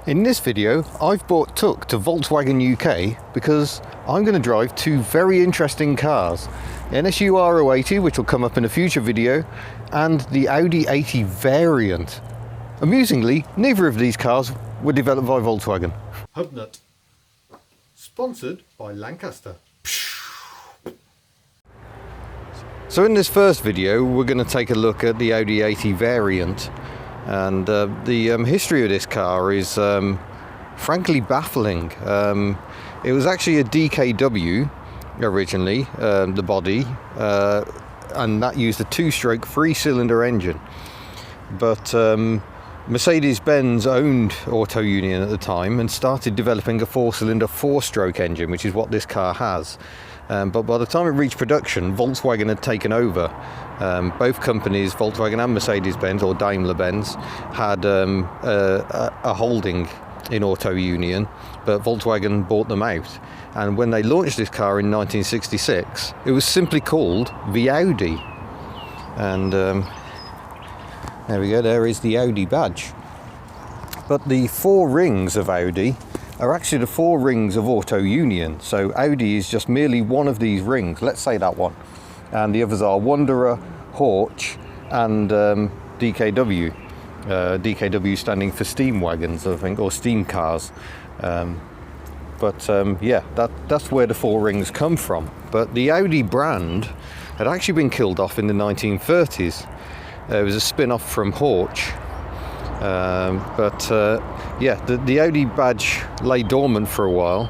In this video, I've brought Tuck to Volkswagen UK because I'm going to drive two very interesting cars. The NSU R080, which will come up in a future video, and the Audi 80 variant. Amusingly, neither of these cars were developed by Volkswagen. Hubnut. Sponsored by Lancaster. So in this first video, we're going to take a look at the Audi 80 variant. And the history of this car is frankly baffling. It was actually a DKW originally, the body, and that used a two-stroke three-cylinder engine. But Mercedes-Benz owned Auto Union at the time and started developing a four-cylinder four-stroke engine, which is what this car has. But by the time it reached production, Volkswagen had taken over. Both companies, Volkswagen and Mercedes-Benz, or Daimler-Benz, had a holding in Auto Union, but Volkswagen bought them out. And when they launched this car in 1966, it was simply called the Audi. And there we go, there is the Audi badge. But the four rings of Audi are actually the four rings of Auto Union. So Audi is just merely one of these rings, let's say that one. And the others are Wanderer, Horch, and DKW. DKW standing for steam wagons, I think, or steam cars. Yeah, that's where the four rings come from. But the Audi brand had actually been killed off in the 1930s. It was a spin-off from Horch. The Audi badge lay dormant for a while,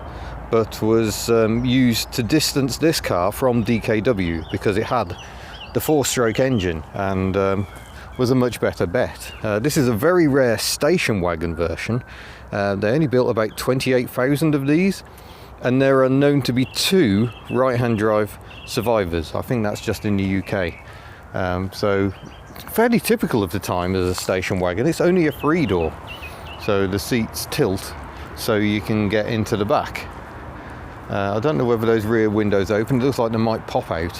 but was used to distance this car from DKW because it had the four-stroke engine and was a much better bet. This is a very rare station wagon version. They only built about 28,000 of these, and there are known to be two right-hand drive survivors. I think that's just in the UK. So fairly typical of the time as a station wagon. It's only a three-door, so the seats tilt so you can get into the back. I don't know whether those rear windows open. It looks like they might pop out.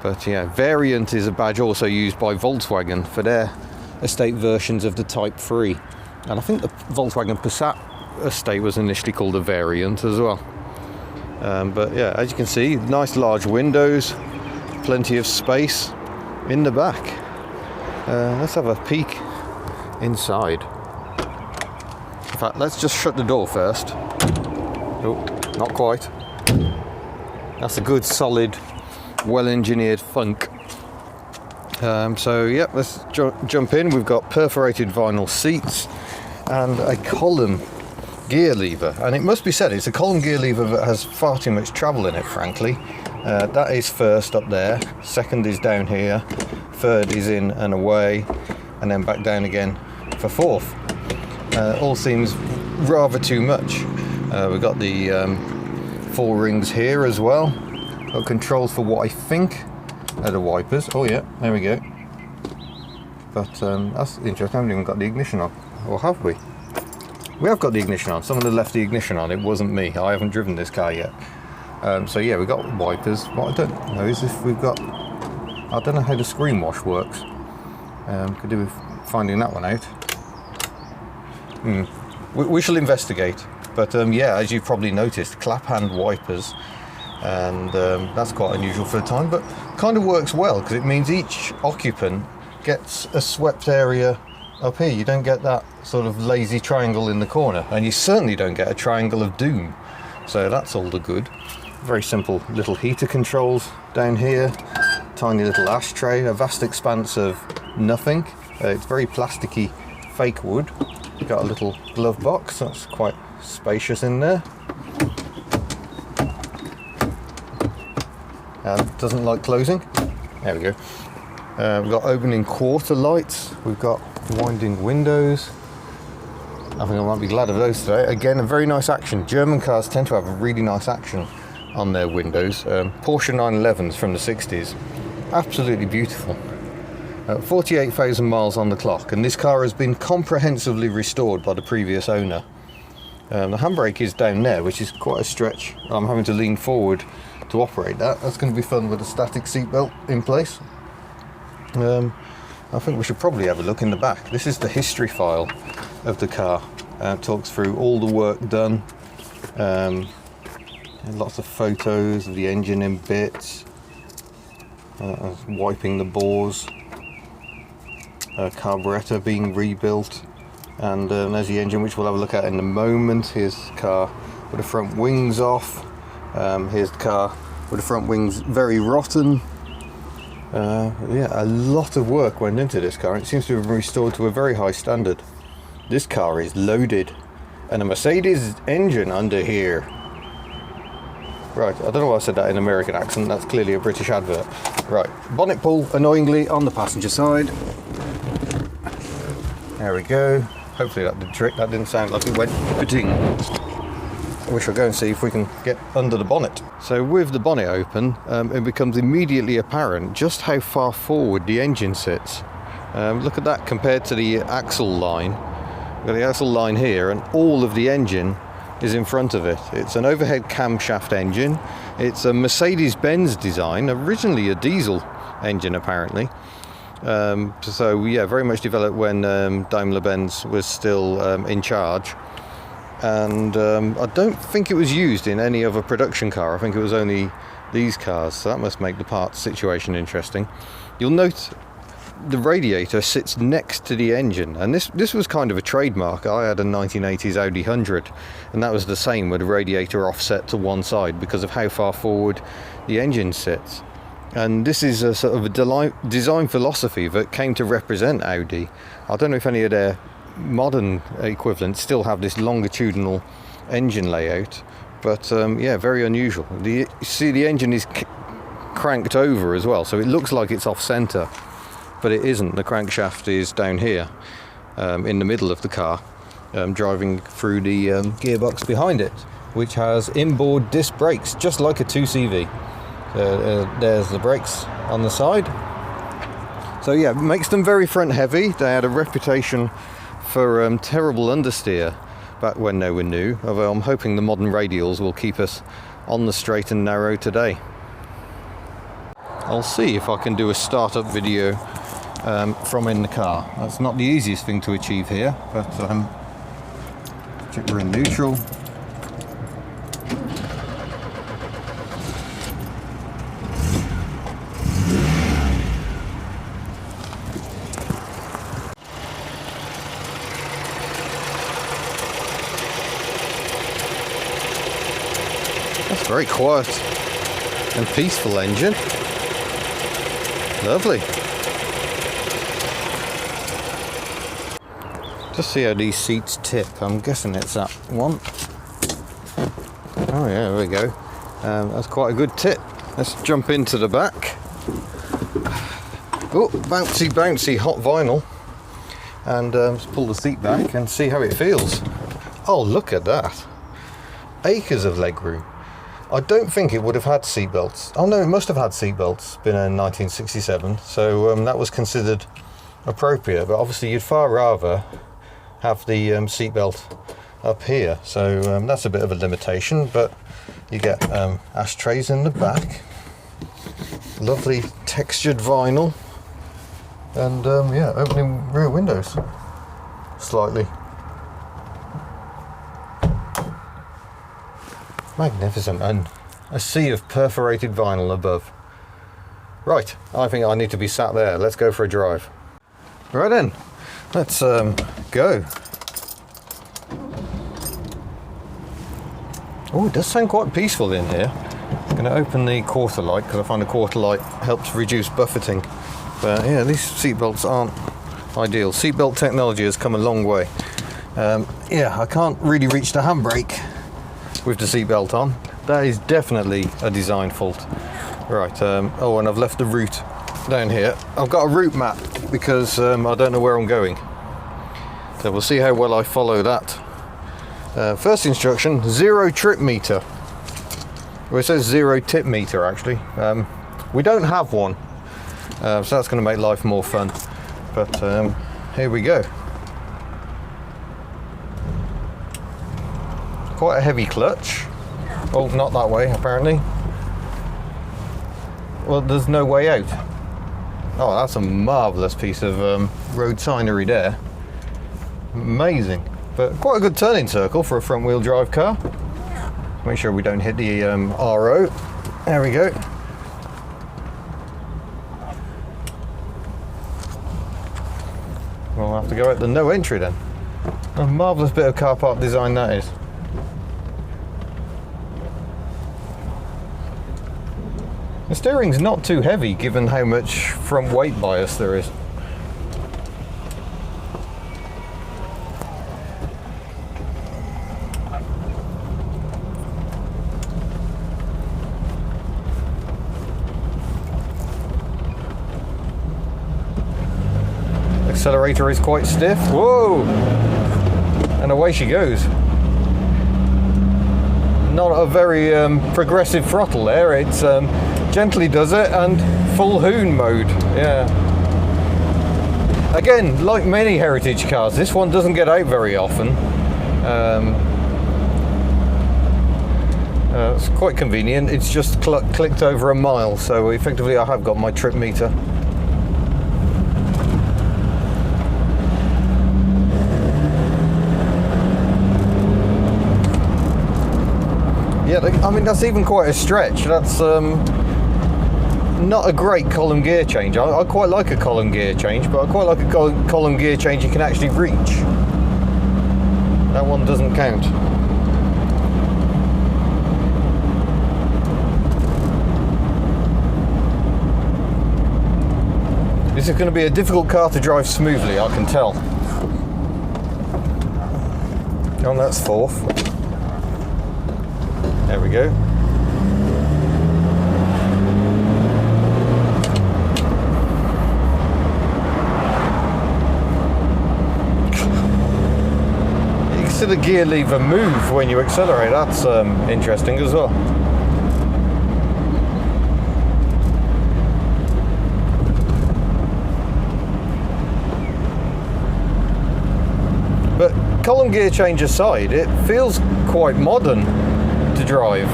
But yeah, variant is a badge also used by Volkswagen for their estate versions of the Type 3. And I think the Volkswagen Passat estate was initially called a variant as well. But yeah, as you can see, nice large windows, plenty of space in the back. Let's have a peek inside. In fact, let's just shut the door first. Oh, not quite. That's a good, solid, well-engineered funk. Yeah, let's jump in. We've got perforated vinyl seats and a column gear lever. And it must be said, it's a column gear lever that has far too much travel in it, frankly. That is first up there, second is down here, third is in and away, and then back down again for fourth. All seems rather too much. We've got the four rings here as well. Got controls for what I think are the wipers. Oh yeah, there we go. But that's interesting, I haven't even got the ignition on. Or have we? We have got the ignition on. Someone had left the ignition on, it wasn't me. I haven't driven this car yet. So yeah, we've got wipers. What I don't know is if we've got... I don't know how the screen wash works. Could do with finding that one out. We shall investigate. But yeah, as you've probably noticed, clap hand wipers. And that's quite unusual for the time, but kind of works well because it means each occupant gets a swept area up here. You don't get that sort of lazy triangle in the corner, and you certainly don't get a triangle of doom. So that's all the good. Very simple little heater controls down here, tiny little ashtray, a vast expanse of nothing. It's very plasticky fake wood. You've got a little glove box, that's quite spacious in there. Doesn't like closing. There we go. We've got opening quarter lights. We've got winding windows. I think I might be glad of those today. Again, a very nice action. German cars tend to have a really nice action on their windows. Porsche 911s from the 60s. Absolutely beautiful. 48,000 miles on the clock, and this car has been comprehensively restored by the previous owner. The handbrake is down there, which is quite a stretch. I'm having to lean forward to operate that. That's going to be fun with a static seatbelt in place. I think we should probably have a look in the back. This is the history file of the car. talks through all the work done. Lots of photos of the engine in bits, wiping the bores, carburettor being rebuilt, and there's the engine, which we'll have a look at in a moment. Here's the car with the front wings off. Here's the car with the front wings very rotten. Yeah, a lot of work went into this car. It seems to have been restored to a very high standard. This car is loaded, and a Mercedes engine under here. Right, I don't know why I said that in American accent. That's clearly a British advert. Right, bonnet pull annoyingly on the passenger side. There we go. Hopefully that did the trick. That didn't sound like it went ba-ding. We shall go and see if we can get under the bonnet. So with the bonnet open, it becomes immediately apparent just how far forward the engine sits. Look at that compared to the axle line. We've got the axle line here, and all of the engine is in front of it. It's an overhead camshaft engine. It's a Mercedes-Benz design, originally a diesel engine apparently. So yeah, very much developed when Daimler-Benz was still in charge. And I don't think it was used in any other production car. I think it was only these cars, so that must make the parts situation interesting. You'll note the radiator sits next to the engine, and this was kind of a trademark. I had a 1980s Audi 100, and that was the same, with the radiator offset to one side because of how far forward the engine sits. And this is a sort of a design philosophy that came to represent Audi. I don't know if any of their modern equivalents still have this longitudinal engine layout, but yeah, very unusual. You see the engine is cranked over as well, so it looks like it's off centre, but it isn't. The crankshaft is down here in the middle of the car, driving through the gearbox behind it, which has inboard disc brakes, just like a 2CV. There's the brakes on the side. So yeah, it makes them very front heavy. They had a reputation for terrible understeer back when they were new, although I'm hoping the modern radials will keep us on the straight and narrow today. I'll see if I can do a startup video from in the car. That's not the easiest thing to achieve here, but check we're in neutral. That's a very quiet and peaceful engine. Lovely. Just see how these seats tip. I'm guessing it's that one. Oh yeah, there we go. That's quite a good tip. Let's jump into the back. Oh, bouncy, bouncy hot vinyl. And let's pull the seat back and see how it feels. Oh, look at that. Acres of legroom. I don't think it would have had seatbelts. Oh no, it must have had seatbelts, been in 1967, so that was considered appropriate, but obviously you'd far rather have the seatbelt up here, so that's a bit of a limitation, but you get ashtrays in the back, lovely textured vinyl, and yeah, opening rear windows slightly. Magnificent, and a sea of perforated vinyl above. Right, I think I need to be sat there. Let's go for a drive. Right then, let's go. Oh, it does sound quite peaceful in here. I'm going to open the quarter light because I find the quarter light helps reduce buffeting. But yeah, these seatbelts aren't ideal. Seatbelt technology has come a long way. Yeah, I can't really reach the handbrake with the seatbelt on. That is definitely a design fault. Right, oh, and I've left the route down here. I've got a route map because I don't know where I'm going. So we'll see how well I follow that. First instruction, 0 trip meter. Well, it says 0 tip meter actually. We don't have one, so that's going to make life more fun. But here we go. Quite a heavy clutch. Oh, not that way apparently. Well, there's no way out. Oh, that's a marvellous piece of road signery there. Amazing. But quite a good turning circle for a front wheel drive car. Make sure we don't hit the RO. There we go. We'll have to go at the no entry then. A marvellous bit of car park design that is. The steering's not too heavy given how much front weight bias there is. Accelerator is quite stiff. Whoa! And away she goes. Not a very progressive throttle there. It's gently does it and full hoon mode. Yeah. Again, like many heritage cars, this one doesn't get out very often. It's quite convenient. It's just clicked over a mile, so effectively I have got my trip meter. Yeah, I mean, that's even quite a stretch. That's not a great column gear change. I quite like a column gear change, but I quite like a column gear change you can actually reach. That one doesn't count. This is going to be a difficult car to drive smoothly, I can tell. And that's fourth. There we go. You can see the gear lever move when you accelerate. That's interesting as well. But column gear change aside, it feels quite modern to drive.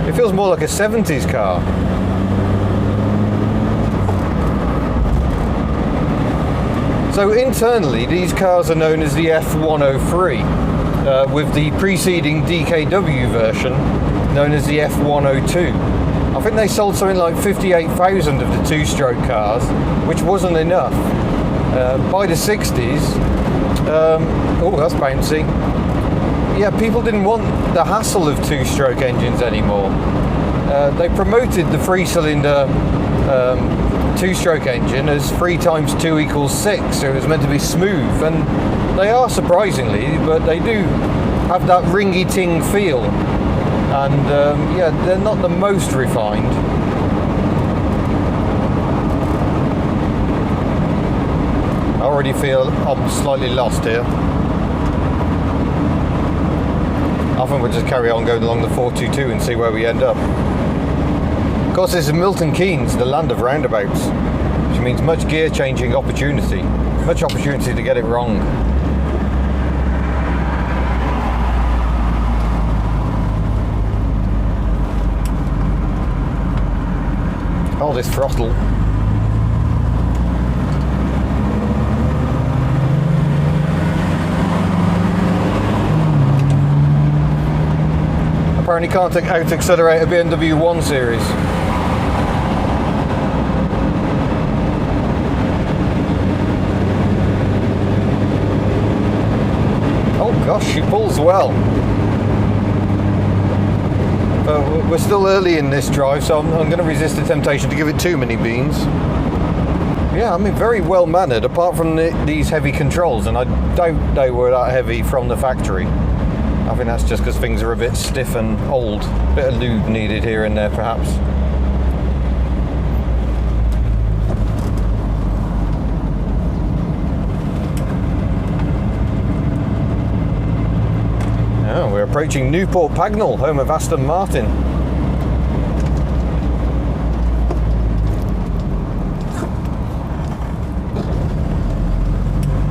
It feels more like a 70s car. So internally these cars are known as the F103 with the preceding DKW version known as the F102. I think they sold something like 58,000 of the two-stroke cars, which wasn't enough. By the 60s, oh, that's bouncy. Yeah, people didn't want the hassle of two-stroke engines anymore. They promoted the three-cylinder two-stroke engine as 3 times 2 equals 6, so it was meant to be smooth, and they are surprisingly, but they do have that ringy-ting feel, and yeah, they're not the most refined. I already feel I'm slightly lost here. I think we'll just carry on going along the 422 and see where we end up. Of course, this is Milton Keynes, the land of roundabouts, which means much gear changing opportunity, much opportunity to get it wrong. Oh, this throttle. Apparently can't out-accelerate a BMW 1 Series. Oh gosh, she pulls well. We're still early in this drive, so I'm going to resist the temptation to give it too many beans. Yeah, I mean, very well mannered, apart from these heavy controls, and I doubt they were that heavy from the factory. I think that's just because things are a bit stiff and old. A bit of lube needed here and there, perhaps. Oh, we're approaching Newport Pagnell, home of Aston Martin.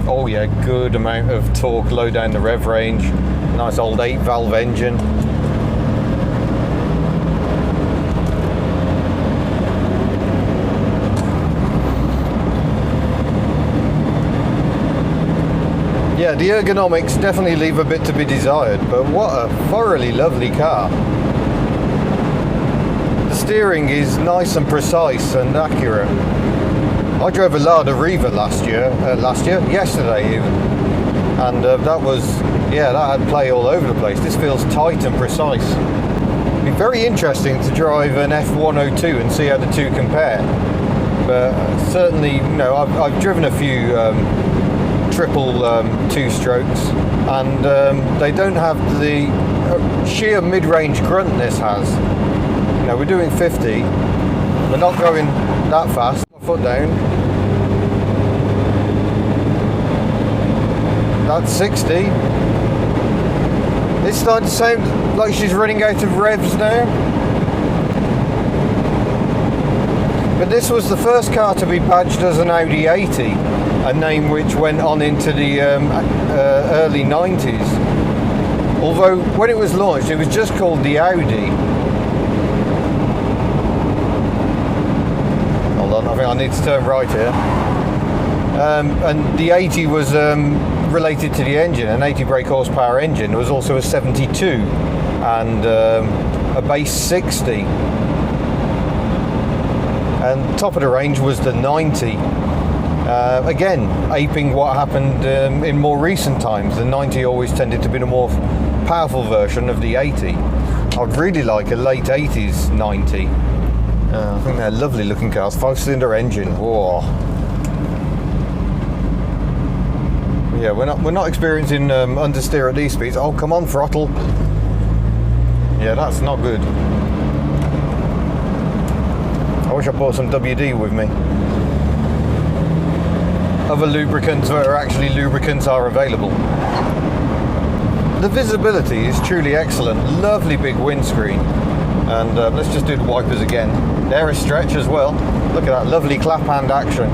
Oh yeah, good amount of torque, low down the rev range. Nice old 8-valve engine. Yeah, the ergonomics definitely leave a bit to be desired, but what a thoroughly lovely car. The steering is nice and precise and accurate. I drove a Lada Riva yesterday even, and that had play all over the place. This feels tight and precise. It'd be very interesting to drive an F102 and see how the two compare. But certainly, you know, I've driven a few triple two-strokes, and they don't have the sheer mid-range grunt this has. You know, we're doing 50. We're not going that fast. My foot down. That's 60. It's starting to sound like she's running out of revs now. But this was the first car to be badged as an Audi 80, a name which went on into the early 90s. Although when it was launched, it was just called the Audi. Hold on, I think I need to turn right here. And the 80 was related to the engine, an 80 brake horsepower engine. There was also a 72 and a base 60. And top of the range was the 90. Again, aping what happened in more recent times. The 90 always tended to be the more powerful version of the 80. I'd really like a late 80s 90. I think they're lovely looking cars. 5-cylinder engine. Whoa. Yeah, we're not experiencing understeer at these speeds. Oh, come on, throttle. Yeah, that's not good. I wish I brought some WD with me. Other lubricants that are actually lubricants are available. The visibility is truly excellent. Lovely big windscreen. And let's just do the wipers again. They're a stretch as well. Look at that lovely clap hand action.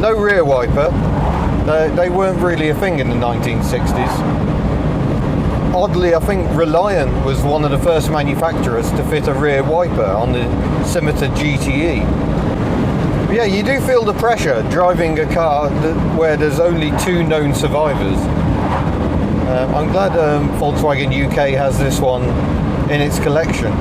No rear wiper. They weren't really a thing in the 1960s. Oddly, I think Reliant was one of the first manufacturers to fit a rear wiper on the Scimitar GTE. But yeah, you do feel the pressure driving a car where there's only 2 known survivors. I'm glad Volkswagen UK has this one in its collection.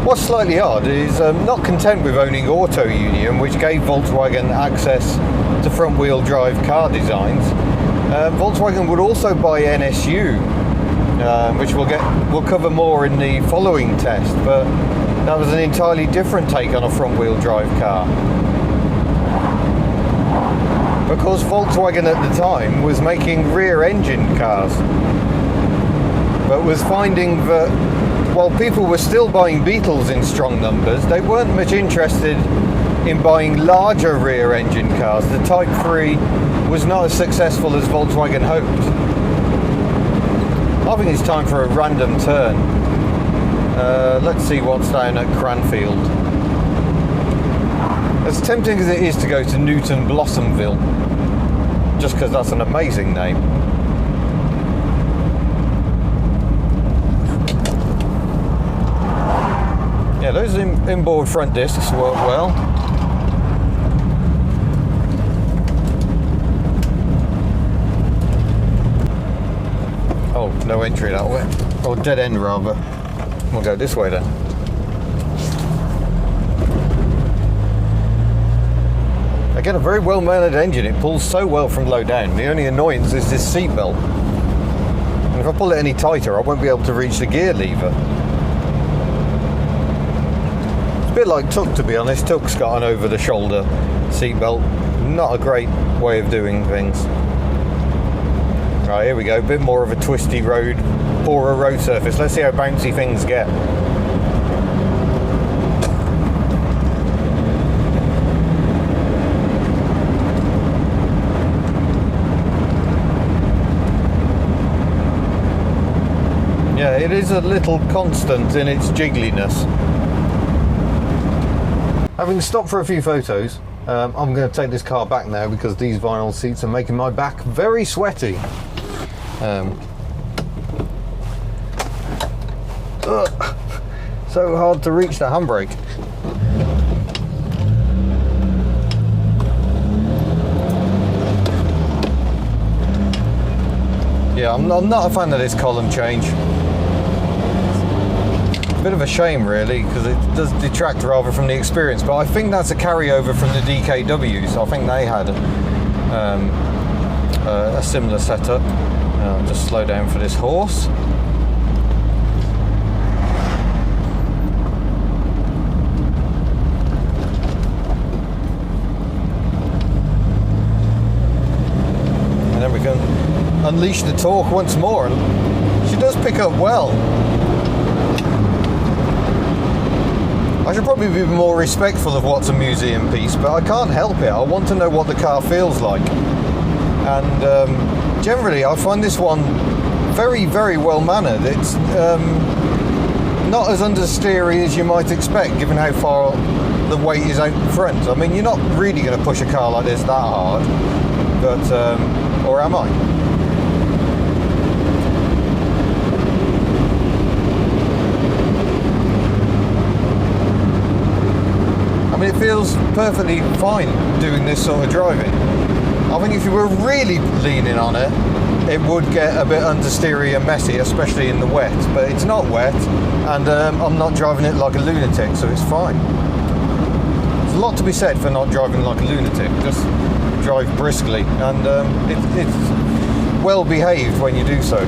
What's slightly odd is not content with owning Auto Union, which gave Volkswagen access to front-wheel drive car designs, Volkswagen would also buy NSU, which we'll cover more in the following test, but that was an entirely different take on a front-wheel drive car. Because Volkswagen at the time was making rear-engine cars, but was finding that while people were still buying Beetles in strong numbers, they weren't much interested in buying larger rear-engine cars. The Type 3 was not as successful as Volkswagen hoped. I think it's time for a random turn. Let's see what's down at Cranfield. As tempting as it is to go to Newton Blossomville, just because that's an amazing name. Yeah, those inboard front discs work well. Oh, no entry that way. Or dead end rather. We'll go this way then. Again, a very well mannered engine. It pulls so well from low down. The only annoyance is this seat belt. And if I pull it any tighter, I won't be able to reach the gear lever. It's a bit like Tuck, to be honest. Tuck's got an over the shoulder seat belt. Not a great way of doing things. Right, here we go. A bit more of a twisty road, poorer road surface. Let's see how bouncy things get. Yeah, it is a little constant in its jiggliness. Having stopped for a few photos, I'm going to take this car back now because these vinyl seats are making my back very sweaty. So hard to reach the handbrake. Yeah, I'm not a fan of this column change. A bit of a shame really, because it does detract rather from the experience, but I think that's a carryover from the DKW, so I think they had a similar setup. I'll just slow down for this horse. And then we can unleash the torque once more, and she does pick up well. I should probably be more respectful of what's a museum piece, but I can't help it. I want to know what the car feels like. And generally, I find this one very, very well mannered. It's not as understeery as you might expect, given how far the weight is out front. I mean, you're not really going to push a car like this that hard, but or am I? I mean, it feels perfectly fine doing this sort of driving. I think if you were really leaning on it, it would get a bit understeery and messy, especially in the wet. But it's not wet, and I'm not driving it like a lunatic, so it's fine. There's a lot to be said for not driving like a lunatic. Just drive briskly, and it's well behaved when you do so.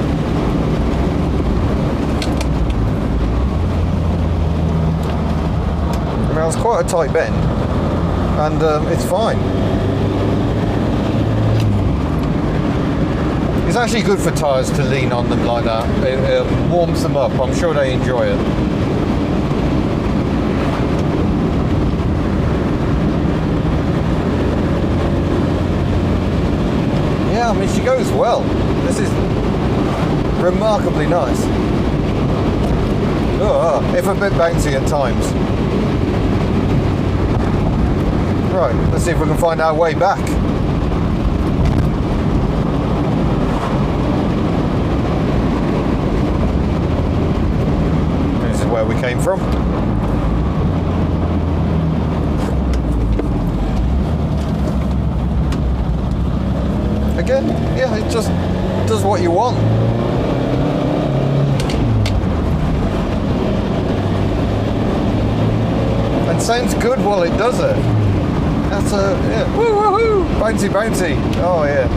I mean, it's quite a tight bend, and it's fine. It's actually good for tyres to lean on them like that. It warms them up. I'm sure they enjoy it. Yeah, I mean, she goes well. This is remarkably nice. Oh, if a bit bouncy at times. Right, let's see if we can find our way back. This is where we came from. Again, yeah, it just does what you want. And sounds good while it does it. That's yeah, woo woo woo, bouncy bouncy, oh yeah.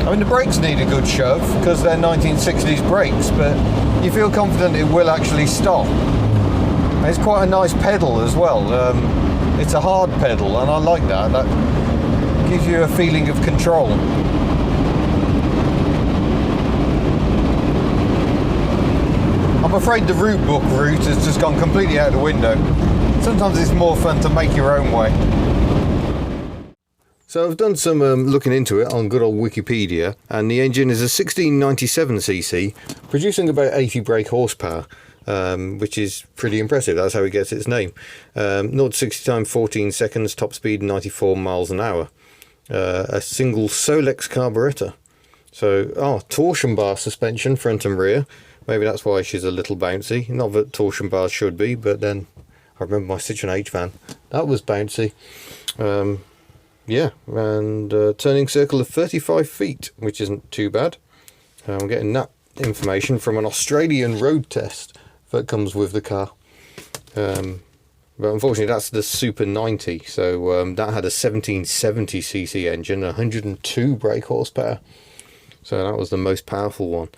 I mean, the brakes need a good shove because they're 1960s brakes, but you feel confident it will actually stop. And it's quite a nice pedal as well. It's a hard pedal, and I like that. That gives you a feeling of control. I'm afraid the route book route has just gone completely out the window. Sometimes it's more fun to make your own way. So I've done some looking into it on good old Wikipedia, and the engine is a 1697cc, producing about 80 brake horsepower, which is pretty impressive. That's how it gets its name. 0 to 60 times 14 seconds, top speed 94 miles an hour. A single Solex carburetor. So, torsion bar suspension, front and rear. Maybe that's why she's a little bouncy. Not that torsion bars should be, but then I remember my Citroen H-Van. That was bouncy. Yeah, and turning circle of 35 feet, which isn't too bad. I'm getting that information from an Australian road test that comes with the car. But unfortunately, that's the Super 90. So that had a 1770cc engine, 102 brake horsepower. So that was the most powerful one.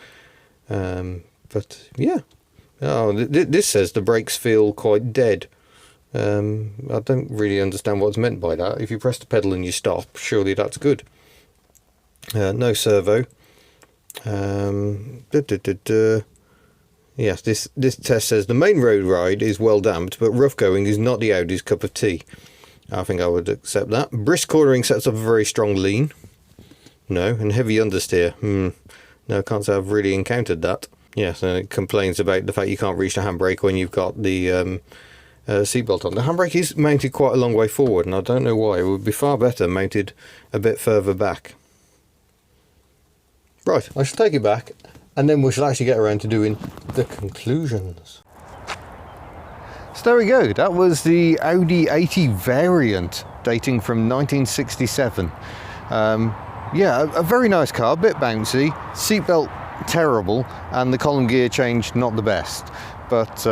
But yeah, this says the brakes feel quite dead. I don't really understand what's meant by that. If you press the pedal and you stop, surely that's good. No servo. Yes, this test says the main road ride is well damped, but rough going is not the Audi's cup of tea. I think I would accept that. Brisk cornering sets up a very strong lean. No, and heavy understeer. No, I can't say I've really encountered that. Yes, and it complains about the fact you can't reach the handbrake when you've got the seatbelt on. The handbrake is mounted quite a long way forward, and I don't know why. It would be far better mounted a bit further back. Right, I shall take it back, and then we shall actually get around to doing the conclusions. So there we go, that was the Audi 80 variant dating from 1967. Yeah, a very nice car, a bit bouncy, seatbelt terrible, and the column gear change not the best. But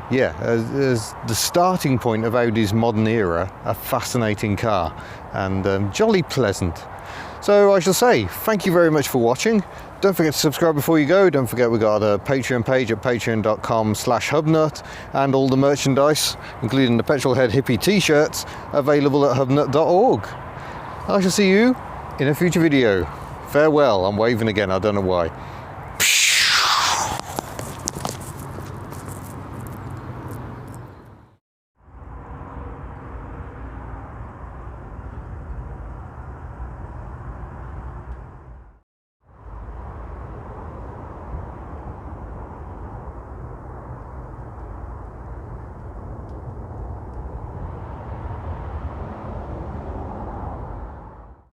yeah, as the starting point of Audi's modern era, a fascinating car and jolly pleasant. So I shall say thank you very much for watching. Don't forget to subscribe before you go. Don't forget we've got a Patreon page at patreon.com/hubnut, and all the merchandise, including the Petrolhead Hippie t-shirts, available at hubnut.org. I shall see you in a future video. Farewell. I'm waving again, I don't know why.